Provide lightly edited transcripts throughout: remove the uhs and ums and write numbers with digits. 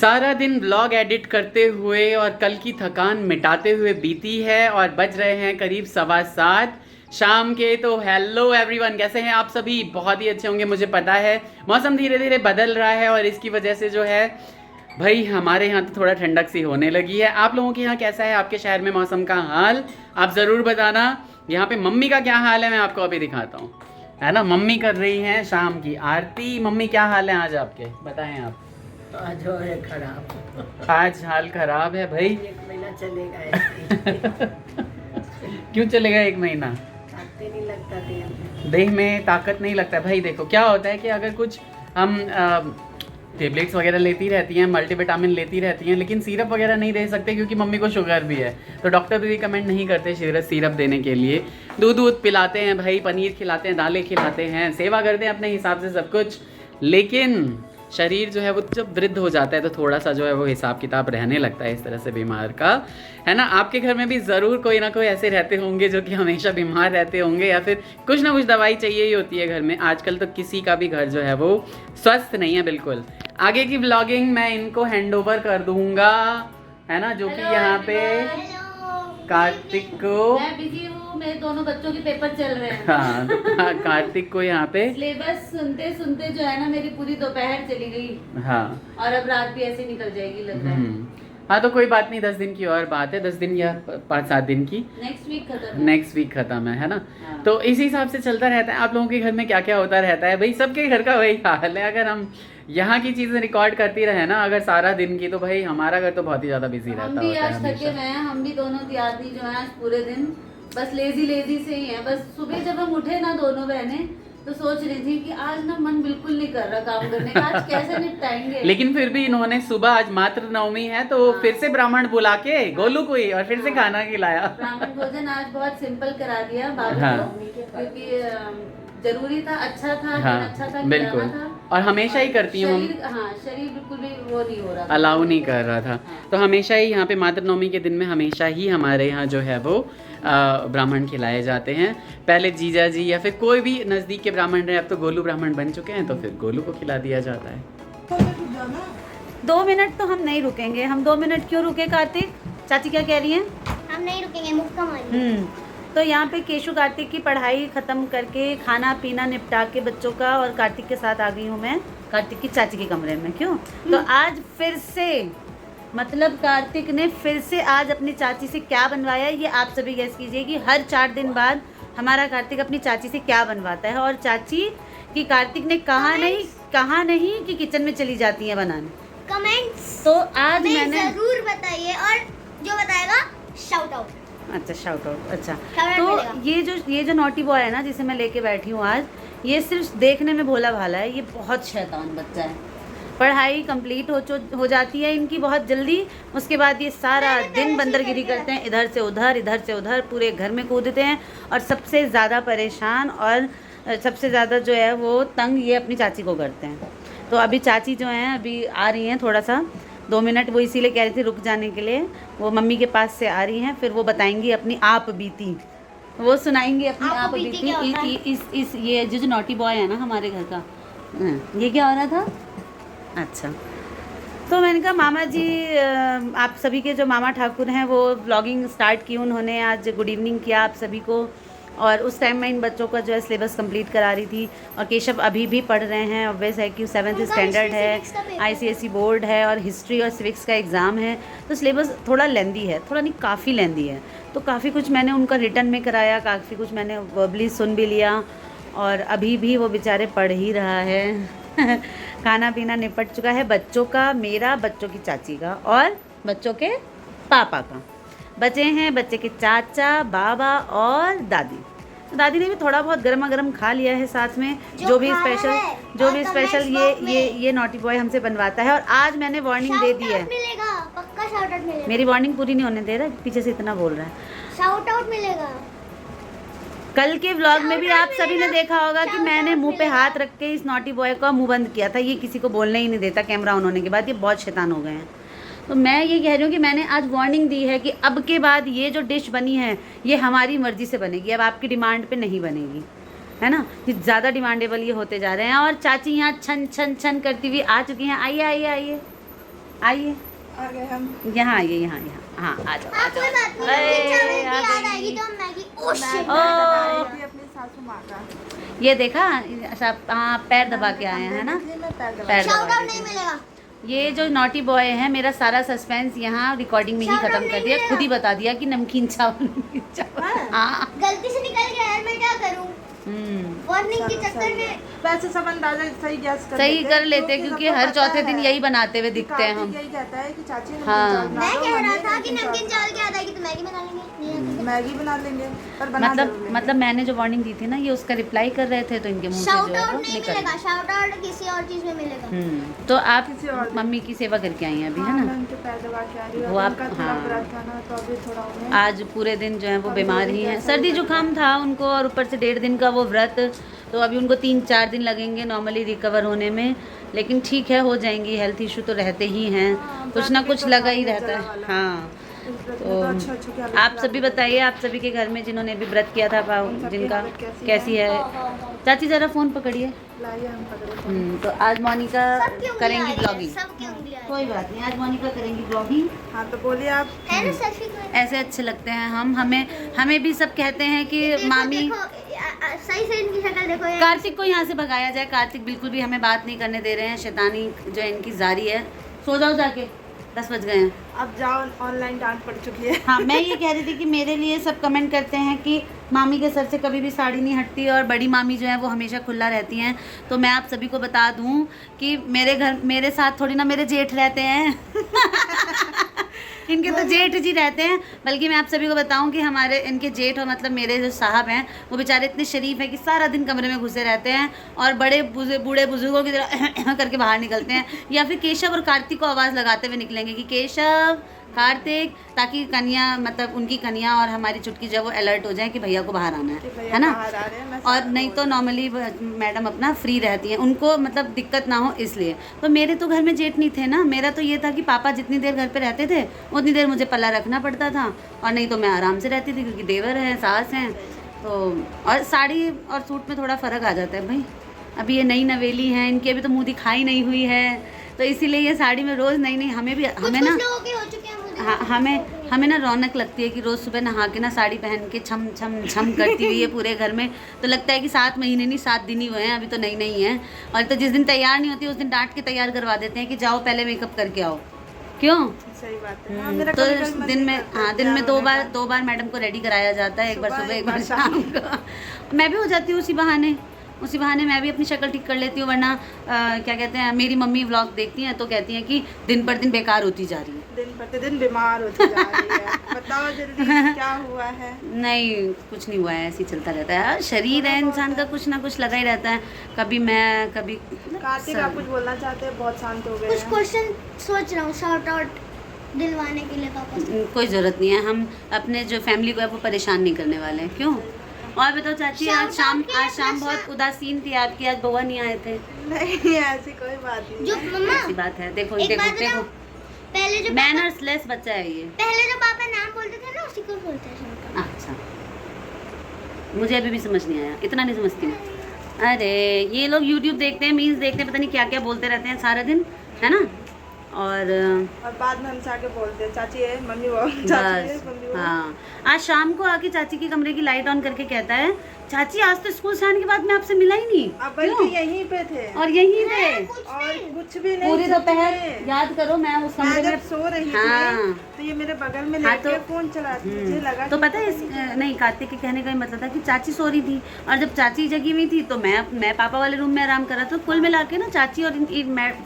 सारा दिन blog edit करते हुए और कल की थकान मिटाते हुए बीती है और बज रहे हैं करीब 7:15 शाम के। तो हेलो एवरीवन, कैसे हैं आप सभी? बहुत ही अच्छे होंगे, मुझे पता है। मौसम धीरे धीरे बदल रहा है और इसकी वजह से जो है भाई हमारे यहाँ तो थोड़ा ठंडक सी होने लगी है। आप लोगों के यहाँ कैसा है? आपके शहर में मौसम का हाल आप ज़रूर बताना। यहाँ पे मम्मी का क्या हाल है मैं आपको अभी दिखाता हूँ, है ना। मम्मी कर रही हैं शाम की आरती। मम्मी क्या हाल है आज आपके, बताएं आप। आज हो है खराब, आज हाल खराब है भाई। 1 महीना चलेगा ऐसे। क्यों चलेगा 1 महीना? ताकत नहीं लगता देह में। देह में ताकत नहीं लगता भाई। देखो क्या होता है कि अगर कुछ हम टेबलेट्स वगैरह लेती रहती हैं, मल्टीविटामिन लेती रहती हैं, लेकिन सिरप वगैरह नहीं दे सकते क्योंकि मम्मी को शुगर भी है, तो डॉक्टर भी रिकमेंड नहीं करते सिरप देने के लिए। दूध पिलाते हैं भाई, पनीर खिलाते हैं, दालें खिलाते हैं, सेवा करते हैं अपने हिसाब से सब कुछ, लेकिन शरीर जो है वो जब वृद्ध हो जाता है तो थोड़ा सा जो है वो हिसाब किताब रहने लगता है इस तरह से बीमार का, है ना। आपके घर में भी ज़रूर कोई ना कोई ऐसे रहते होंगे जो कि हमेशा बीमार रहते होंगे या फिर कुछ ना कुछ दवाई चाहिए ही होती है घर में। आजकल तो किसी का भी घर जो है वो स्वस्थ नहीं है बिल्कुल। आगे की व्लॉगिंग मैं इनको हैंड ओवर कर दूंगा, है ना, जो कि यहाँ पे कार्तिक को, मैं बिजी हूँ, मेरे दोनों बच्चों के पेपर चल रहे हैं। हाँ तो कार्तिक को यहाँ पे सिलेबस सुनते सुनते जो है ना मेरी पूरी दोपहर चली गई। हाँ, और अब रात भी ऐसे निकल जाएगी लग रहा है। हाँ तो कोई बात नहीं, 10 दिन की और बात है, 10 दिन या 5-7 दिन की। नेक्स्ट वीक खत्म है। नेक्स्ट वीक खत्म है ना। हाँ। तो इसी हिसाब से चलता रहता है। आप लोगों के घर में क्या क्या होता रहता है भाई? सबके घर का वही हाल है। अगर हम यहाँ की चीजें रिकॉर्ड करती रहे ना अगर सारा दिन की, तो भाई हमारा घर तो बहुत ही ज्यादा बिजी रहता हम भी होता है आज थके हुए हैं, हम भी दोनों आदमी जो है आज पूरे दिन बस लेजी से ही है। बस सुबह जब हम उठे ना दोनों बहनें तो सोच रही थी कि आज ना मन बिल्कुल नहीं कर रहा काम करने का, आज कैसे निपटाएंगे। लेकिन फिर भी इन्होंने सुबह, आज मातृ नवमी है तो फिर से ब्राह्मण बुला के गोलू को ही और फिर से खाना खिलाया। ब्राह्मण भोजन आज बहुत सिंपल करा दिया बाबू हाँ। को, क्योंकि जरूरी था, अच्छा था, हाँ, अच्छा था, बिल्कुल। खिलाना था। और हमेशा ही करती हूँ हम, शरीर बिल्कुल भी वो नहीं हो रहा था, अलाउ नहीं कर रहा था। तो हमेशा ही यहाँ पे मातृनवमी के दिन में हमेशा ही हमारे यहाँ जो है वो ब्राह्मण खिलाए जाते हैं। पहले जीजा जी या फिर कोई भी नज़दीक के ब्राह्मण रहे, अब तो गोलू ब्राह्मण बन चुके हैं तो फिर गोलू को खिला दिया जाता है। 2 मिनट तो हम नहीं रुकेंगे। हम 2 मिनट क्यों रुके कार्तिक? चाची क्या कह रही हैं? हम नहीं रुकेंगे, मुक्का मारेंगे। तो यहाँ पे केशु कार्तिक की पढ़ाई ख़त्म करके खाना पीना निपटा के बच्चों का, और कार्तिक के साथ आ गई हूँ मैं कार्तिक की चाची के कमरे में। क्यों? तो आज फिर से, मतलब कार्तिक ने फिर से आज अपनी चाची से क्या बनवाया ये आप सभी गेस कीजिए कि हर 4 दिन बाद हमारा कार्तिक अपनी चाची से क्या बनवाता है। और चाची की कार्तिक ने कहा नहीं कि किचन में चली जाती हैं बनाने। कमेंट्स तो आज मैंने जरूर बताइए, और जो बताएगा शाउट आउट। अच्छा, शाउट आउट। अच्छा, Shout out तो ये जो नॉटी बॉय है ना जिसे मैं लेके बैठी हूँ आज, ये सिर्फ देखने में भोला भाला है, ये बहुत शैतान बच्चा है। पढ़ाई कंप्लीट हो जाती है इनकी बहुत जल्दी, उसके बाद ये सारा दिन बंदरगिरी करते हैं, इधर से उधर पूरे घर में कूदते हैं। और सबसे ज़्यादा परेशान और सबसे ज़्यादा जो है वो तंग ये अपनी चाची को करते हैं। तो अभी चाची जो हैं अभी आ रही हैं, थोड़ा सा 2 मिनट वो इसीलिए कह रही थी रुक जाने के लिए। वो मम्मी के पास से आ रही हैं, फिर वो बताएंगी अपनी आप बीती, वो सुनाएंगी अपनी आप बीती। इस ये जो नॉटी बॉय है ना हमारे घर का, ये क्या हो रहा था? अच्छा, तो मैंने कहा मामा जी, आप सभी के जो मामा ठाकुर हैं वो व्लॉगिंग स्टार्ट की, उन्होंने आज गुड इवनिंग किया आप सभी को। और उस टाइम मैं इन बच्चों का जो है सिलेबस कंप्लीट करा रही थी। और केशव अभी भी पढ़ रहे हैं, ऑब्वियस है कि 7th स्टैंडर्ड है, ICSE बोर्ड है और हिस्ट्री और सिविक्स का एग्ज़ाम है, तो सिलेबस थोड़ा लेंदी है, थोड़ा नहीं काफ़ी लेंदी है। तो काफ़ी कुछ मैंने उनका रिटर्न में कराया, काफ़ी कुछ मैंने वर्बली सुन भी लिया, और अभी भी वो बेचारे पढ़ ही रहा है। खाना पीना निपट चुका है बच्चों का, मेरा, बच्चों की चाची का और बच्चों के पापा का। बचे हैं बच्चे के चाचा, बाबा और दादी। तो दादी ने भी थोड़ा बहुत गर्मा गर्म खा लिया है साथ में, जो भी स्पेशल ये नॉटी बॉय हमसे बनवाता है। और आज मैंने वार्निंग दे दी है, मिलेगा, पक्का शाउट आउट मिलेगा। मेरी वार्निंग पूरी नहीं होने दे रहा, पीछे से इतना बोल रहा है। शाउट आउट मिलेगा। कल के व्लॉग में भी आप सभी ने देखा होगा कि मैंने मुंह पे हाथ रख के इस नॉटी बॉय का मुंह बंद किया था। ये किसी को बोलने ही नहीं देता, कैमरा ऑन होने के बाद ये बहुत शैतान हो गए हैं। तो मैं ये कह रही हूँ कि मैंने आज वार्निंग दी है कि अब के बाद ये जो डिश बनी है ये हमारी मर्ज़ी से बनेगी, अब आपकी डिमांड पे नहीं बनेगी, है ना। ये ज़्यादा डिमांडेबल ये होते जा रहे हैं। और चाची यहाँ छन छन छन करती हुई आ चुकी हैं। आइए आइए आइए आइए आ गए हम। यहाँ आइए, यहाँ हाँ आ जाओ आ कोई बात जाओ। नहीं, अरे, चावल की आ याद गई। आएगी तो हम मैगी। Oh shit. मैं बता रही थी अपनी सासू माँ का। ये देखा, अच्छा हाँ पैर दबा के आए हैं ना, इसलिए मैं पैर दबा पैर शाउट दबा आउट के। नहीं मिलेगा। ये जो नॉटी बॉय है, मेरा सारा सस्पेंस यहाँ रिकॉर्डिंग में ही Shout out खत्म कर नहीं दिया, मिलेगा। खुद ही बता दिया कि नमकीन चावल। हाँ गलती से निकल गया यार, मैं क्या करूं। वार्निंग के चक्कर में वैसे सब अंदाजा सही गैस कर सही लेते कर हैं, लेते क्योंकि सबको हर पता चौथे दिन है यही बनाते हुए कि दिखते हैं हम। कार्तिक यही कहता है कि चाची नमकीन हाँ। चावल बना मैं दो, कह रहा मम्मी था कि नमकीन नमकीन चावल चावल की याद आएगी तो मैगी बना लेंगे। नहीं आती तो- मैगी बना लेंगे, पर बना जरूर मतलब लेंगे। मतलब मैंने जो वार्निंग दी थी ना, ये उसका रिप्लाई कर रहे थे तो इनके मुंह से शाउट जो है आउट वो नहीं निकल मिलेगा, शाउट आउट किसी और चीज में मिलेगा। तो आप किसी और दिन। मम्मी की सेवा करके आई हैं अभी, है हाँ, ना? मैं उनके पैर दबा के आ रही हूँ। वो आप- उनका थोड़ा हाँ। व्रत था ना, तो अभी थोड़ा उन्हें आज पूरे दिन जो है वो अब बीमार थोड़ी ही हैं, कैसा सर्दी लग रहा है? जुकाम था उनको और ऊपर से 1.5 दिन का वो व्रत, तो अभी उनको 3-4 दिन लगेंगे नॉर्मली रिकवर होने में, लेकिन ठीक है, हो जाएंगी। हेल्थ इशू तो रहते ही हैं, हाँ, कुछ ना व्रत भी कुछ तो लगा ही खाने रहता जला है। वाला। हाँ इस व्रत में तो तो अच्छी की हालत आप खराब सभी हो बताइए, आप सभी के घर में जिन्होंने भी व्रत किया था उन सबकी जिनका हालत कैसी कैसी है? चाची ज़रा फ़ोन पकड़िए। लाइए हम पकड़े फोन। तो आज मोनिका सबकी उंगलियां करेंगी आ रही है, ब्लॉगिंग। सबकी उंगलियां आ रही कोई बात नहीं, आज मोनिका करेंगी ब्लॉगिंग। हाँ तो बोलिए आप। है ना सेल्फी को। ऐसे अच्छे लगते हैं हम, हमें भी सब कहते हैं कि देखो, मामी। देखो, सही से इनकी शक्ल देखो यार। कार्तिक को यहाँ से भगाया जाए, कार्तिक बिल्कुल भी हमें बात नहीं करने दे रहे हैं, शैतानी जो इनकी जारी है। सो जाओ जाके, 10 बज गए हैं। अब जाओ, ऑनलाइन डांट पड़ चुकी है। हाँ, मैं ये कह रही थी कि मेरे लिए सब कमेंट करते हैं कि मामी के सर से कभी भी साड़ी नहीं हटती और बड़ी मामी जो है वो हमेशा खुला रहती हैं। तो मैं आप सभी को बता दूं कि मेरे घर मेरे साथ थोड़ी ना मेरे जेठ रहते हैं इनके तो जेठ जी रहते हैं। बल्कि मैं आप सभी को बताऊं कि हमारे इनके जेठ और मतलब मेरे जो साहब हैं वो बेचारे इतने शरीफ हैं कि सारा दिन कमरे में घुसे रहते हैं और बड़े बूढ़े बुजुर्गों की तरह करके बाहर निकलते हैं, या फिर केशव और कार्तिक को आवाज़ लगाते हुए निकलेंगे कि केशव, कार्तिक, ताकि कन्या मतलब उनकी कन्या और हमारी चुटकी जो है वो अलर्ट हो जाए कि भैया को बाहर आना कि है भैया ना। बाहर आ रहे हैं, मैं और साथ नहीं बोल तो रही नॉर्मली मैडम अपना फ्री रहती हैं, उनको मतलब दिक्कत ना हो इसलिए। तो मेरे तो घर में जेठ नहीं थे ना, मेरा तो ये था कि पापा जितनी देर घर पे रहते थे उतनी देर मुझे पल्ला रखना पड़ता था, और नहीं तो मैं आराम से रहती थी क्योंकि देवर हैं, सास हैं। तो और साड़ी और सूट में थोड़ा फ़र्क आ जाता है भाई। अभी ये नई नवेली हैं, इनकी अभी तो मुँह दिखाई नहीं हुई है, तो इसीलिए ये साड़ी में रोज़ नई हमें भी कुछ हमें ना लोगों के हो चुके हैं मुझे। हाँ, हमें ना रौनक लगती है कि रोज़ सुबह नहा के ना साड़ी पहन के छम छम छम करती हुई है पूरे घर में। तो लगता है कि 7 महीने नहीं 7 दिन ही हुए हैं, अभी तो नई हैं। और तो जिस दिन तैयार नहीं होती उस दिन डांट के तैयार करवा देते हैं कि जाओ पहले मेकअप करके आओ। क्यों? सही बात है। हाँ, मेरा तो कभी-कभी मन दिन नहीं में करता हाँ दिन में तैयार दो बार मैडम को रेडी कराया जाता है, एक बार सुबह एक बार शाम शाम को। मैं भी हो जाती हूँ उसी बहाने मैं भी अपनी शक्ल ठीक कर लेती हूँ, वरना क्या कहते हैं, मेरी मम्मी व्लॉग देखती हैं तो कहती हैं कि दिन पर दिन बेकार होती जा रही है। दिन प्रतिदिन बीमार होती जा रही है। बताओ जल्दी क्या हुआ है? नहीं कुछ नहीं हुआ है, ऐसे ही चलता रहता है। शरीर है इंसान का, कुछ ना कुछ लगा ही रहता है, कभी मैं कभी कार्तिक आप कुछ बोलना चाहते हैं? बहुत शांत हो गए कुछ हैं। क्वेश्चन सोच रहा हूँ शाउट आउट दिलवाने के लिए पापा से। कोई ज़रूरत नहीं है, हम अपने जो फैमिली को है वो परेशान नहीं करने वाले हैं। क्यों? और बताओ चाची, आज शाम बहुत उदासीन थी आपकी, आज बउआ नहीं आए थे। नहीं ऐसी कोई बात नहीं जो है। मम्मा ऐसी बात है, देखो एक देखो बात बताओ, देखो पहले जो मैनर्स लेस बच्चा है ये। पहले जो पापा नाम बोलते थे ना उसी को बोलते हैं शाउट आउट। अच्छा, मुझे अभी भी समझ नहीं आया, इतना नहीं समझती मैं। अरे ये लोग YouTube देखते हैं, मीम्स देखते हैं, पता नहीं क्या क्या बोलते रहते हैं सारा दिन, है ना। और बाद में हमसे आके बोलते हैं चाची है, मम्मी वो, चाची है, बस मम्मी वो। हाँ, आज शाम को आके चाची के कमरे की लाइट ऑन करके कहता है, चाची आज तो स्कूल से आने के बाद मैं आपसे मिला ही नहीं। अब बल्कि यहीं पे थे और यहीं थे और कुछ भी नहीं। पूरी सच दोपहर, में। याद करो मैं उस मैं कमरे जब में सो रही हाँ। थी तो ये मेरे बगल में हाँ, लेके तो- फोन चलाती, मुझे लगा तो कि पता है नहीं, कार्तिक के कहने का ही मतलब था कि चाची सो रही थी, और जब चाची जगी हुई थी तो मैं पापा वाले रूम में आराम कर रहा था। तो कुल मिला के ना चाची और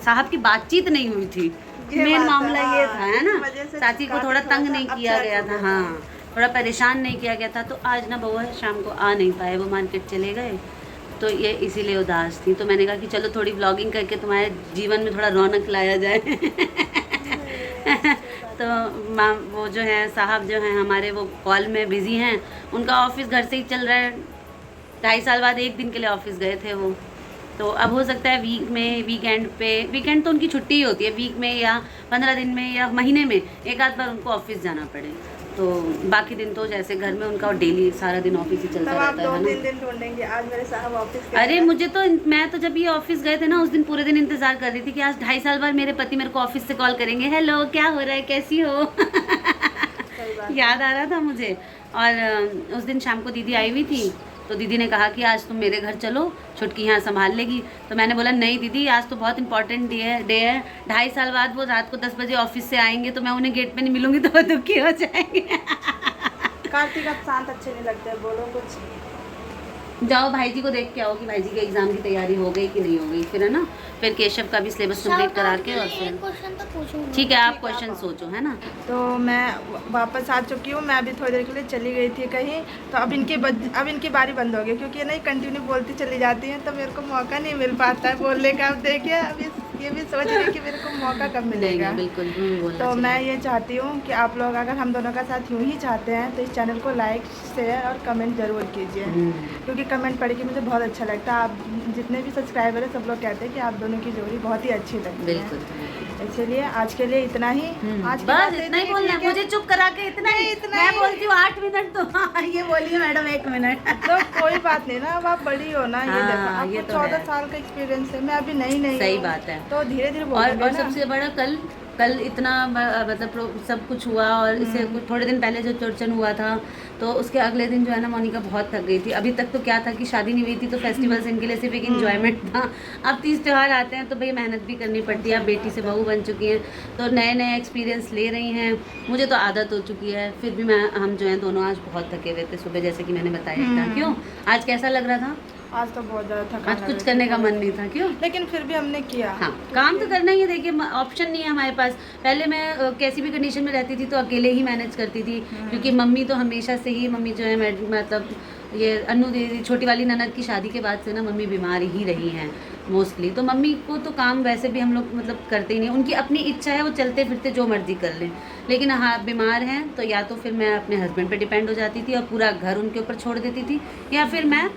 साहब की बातचीत नहीं हुई थी। ये मेन बात मामला है, ये हाँ, था, है इस ना। वजह से चाची को थोड़ा कार्तिक तंग थोड़ा नहीं सा किया upset गया हो था, गया हाँ, थोड़ा परेशान नहीं किया गया था। तो आज ना बउआ शाम को आ नहीं पाए, वो मार्केट चले गए, तो ये इसीलिए उदास थी। तो मैंने कहा कि चलो थोड़ी व्लॉगिंग करके तुम्हारे जीवन में थोड़ा रौनक लाया जाए। तो माँ वो जो है साहब जो हैं हमारे, वो कॉल में बिज़ी हैं, उनका ऑफिस घर से ही चल रहा है। 2.5 साल बाद 1 दिन के लिए ऑफिस गए थे वो। तो अब हो सकता है वीक में, वीकेंड तो उनकी छुट्टी ही होती है, वीक में या 15 दिन में या महीने में एक आध बार उनको ऑफिस जाना पड़े। तो बाकी दिन तो जैसे घर में उनका डेली सारा दिन ऑफिस ही चलता तब आप रहता है 2-3 ना। दिन ढूंढेंगे। आज मेरे साहब ऑफिस गए अरे हैं। मुझे तो, मैं तो जब ये ऑफिस गए थे ना उस दिन पूरे दिन इंतजार कर रही थी कि आज 2.5 साल बाद मेरे पति मेरे को ऑफिस से कॉल करेंगे, हेलो क्या हो रहा है, कैसी हो। सही बात। याद आ रहा था मुझे। और उस दिन शाम को दीदी आई हुई थी, तो दीदी ने कहा कि आज तुम मेरे घर चलो, छुटकी यहाँ संभाल लेगी। तो मैंने बोला नहीं दीदी, आज तो बहुत इंपॉर्टेंट डे है 2.5 साल बाद वो रात को 10 बजे ऑफिस से आएंगे, तो मैं उन्हें गेट पे नहीं मिलूंगी तो वो दुखी हो जाएंगे। कार्तिक अब शांत अच्छे नहीं लगते, बोलो कुछ। जाओ भाई जी को देख के आओ कि भाई जी के एग्जाम की तैयारी हो गई कि नहीं हो गई, फिर है ना, फिर केशव का भी सिलेबस कंप्लीट करा के और फिर क्वेश्चन तो पूछूंगी। ठीक है, आप क्वेश्चन सोचो, है ना। तो मैं वापस आ चुकी हूँ। मैं अभी थोड़ी देर के लिए चली गई थी कहीं, तो अब इनकी बारी बंद हो गई, क्योंकि ये नहीं कंटिन्यू बोलती चली जाती हैं, तो मेरे को मौका नहीं मिल पाता है बोलने का। अब देखिए अभी ये भी सोच रही कि मेरे को मौका कब मिलेगा। बिल्कुल बोलना तो चाहिए। मैं ये चाहती हूँ कि आप लोग अगर हम दोनों का साथ यूँ ही चाहते हैं तो इस चैनल को लाइक, शेयर और कमेंट ज़रूर कीजिए, क्योंकि कमेंट पढ़ के मुझे बहुत अच्छा लगता है। आप जितने भी सब्सक्राइबर हैं सब लोग कहते हैं कि आप दोनों की जोड़ी बहुत ही अच्छी लगती है। बिल्कुल। इसलिए आज के लिए इतना ही। आज की बस बात इतना ही थी, बोलना है, ठीक है? मुझे चुप करा के इतना ही। इतना मैं ही। बोलती हूँ 8 मिनट, तो हाँ, ये बोलिए मैडम 1 मिनट। तो कोई बात नहीं ना, अब आप बड़ी हो ना। ये हाँ, देखो ये आपको तो 14 है। साल का एक्सपीरियंस है, मैं अभी नहीं सही हूँ। बात है। तो धीरे धीरे और सबसे बड़ा कल इतना मतलब सब कुछ हुआ, और इससे थोड़े दिन पहले जो चर्चन हुआ था, तो उसके अगले दिन जो है ना मोनिका बहुत थक गई थी। अभी तक तो क्या था कि शादी नहीं हुई थी, तो फेस्टिवल्स इनके लिए सिर्फ एक इंजॉयमेंट था। अब 30 त्यौहार आते हैं तो भाई मेहनत भी करनी पड़ती है। अब बेटी से बहू बन चुकी हैं, तो नए नए एक्सपीरियंस ले रही हैं। मुझे तो आदत हो चुकी है, फिर भी हम जो हैं दोनों आज बहुत थके हुए थे सुबह, जैसे कि मैंने बताया था। क्यों आज कैसा लग रहा था? आज तो बहुत ज़्यादा थकान आज लग कुछ रही करने थी। का मन नहीं था। क्यों? लेकिन फिर भी हमने किया। हाँ, काम तो करना ही है। देखिए ऑप्शन नहीं है हमारे पास। पहले मैं कैसी भी कंडीशन में रहती थी तो अकेले ही मैनेज करती थी, क्योंकि मम्मी तो हमेशा से ही, मम्मी जो है मतलब ये अन्नू दीदी छोटी वाली ननद की शादी के बाद से ना मम्मी बीमार ही रही हैं मोस्टली। तो मम्मी को तो काम वैसे भी हम लोग मतलब करते ही नहीं, उनकी अपनी इच्छा है, वो चलते फिरते जो मर्जी कर लें। लेकिन हाँ बीमार हैं तो या तो फिर मैं अपने हस्बैंड पे डिपेंड हो जाती थी और पूरा घर उनके ऊपर छोड़ देती थी, या फिर मैं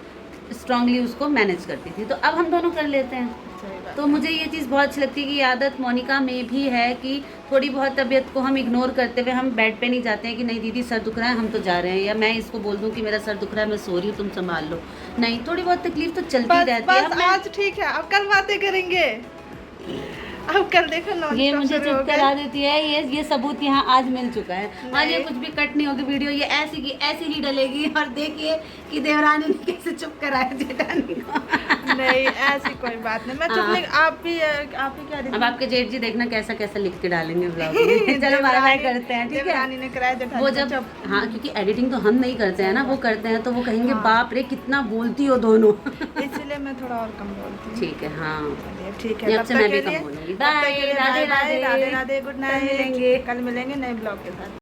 स्ट्रांगली उसको मैनेज करती थी। तो अब हम दोनों कर लेते हैं। तो मुझे ये चीज़ बहुत अच्छी लगती है कि ये आदत मोनिका में भी है कि थोड़ी बहुत तबीयत को हम इग्नोर करते हुए हम बेड पे नहीं जाते हैं कि नहीं दीदी सर दुख रहा है हम तो जा रहे हैं, या मैं इसको बोल दूं कि मेरा सर दुख रहा है मैं सो रही हूँ तुम संभाल लो। नहीं, थोड़ी बहुत तकलीफ तो चलती रहती है। बस अब मैं- आज ठीक है, अब कल बातें करेंगे। अब कल देखो ये मुझे चुप करा देती है। ये सबूत यहाँ आज मिल चुका है, और ये कुछ भी कट नहीं होगी वीडियो, ये ऐसी की ऐसी ही डलेगी। और देखिए कि देवरानी ने कैसे चुप कराया जेठानी को। नहीं ऐसी कोई बात नहीं, मैं चुप नहीं। आप भी क्या अब आपके जेठ जी देखना कैसा कैसा लिख के डालेंगे ब्लॉग में। चलो बाय बाय करते हैं, ठीक है। देवरानी ने कराया जेठानी वो को जब हाँ, क्योंकि एडिटिंग तो हम नहीं करते हैं ना, वो करते हैं, तो वो कहेंगे बाप रे कितना बोलती हो दोनों। इसलिए मैं थोड़ा और कम बोलती हूँ। ठीक है, हाँ चलिए ठीक ये है, अब से मैं भी कम बोलूंगी। Bye, Radhe Radhe, Radhe Radhe, good night. मिलेंगे। कल मिलेंगे नए ब्लॉग के साथ।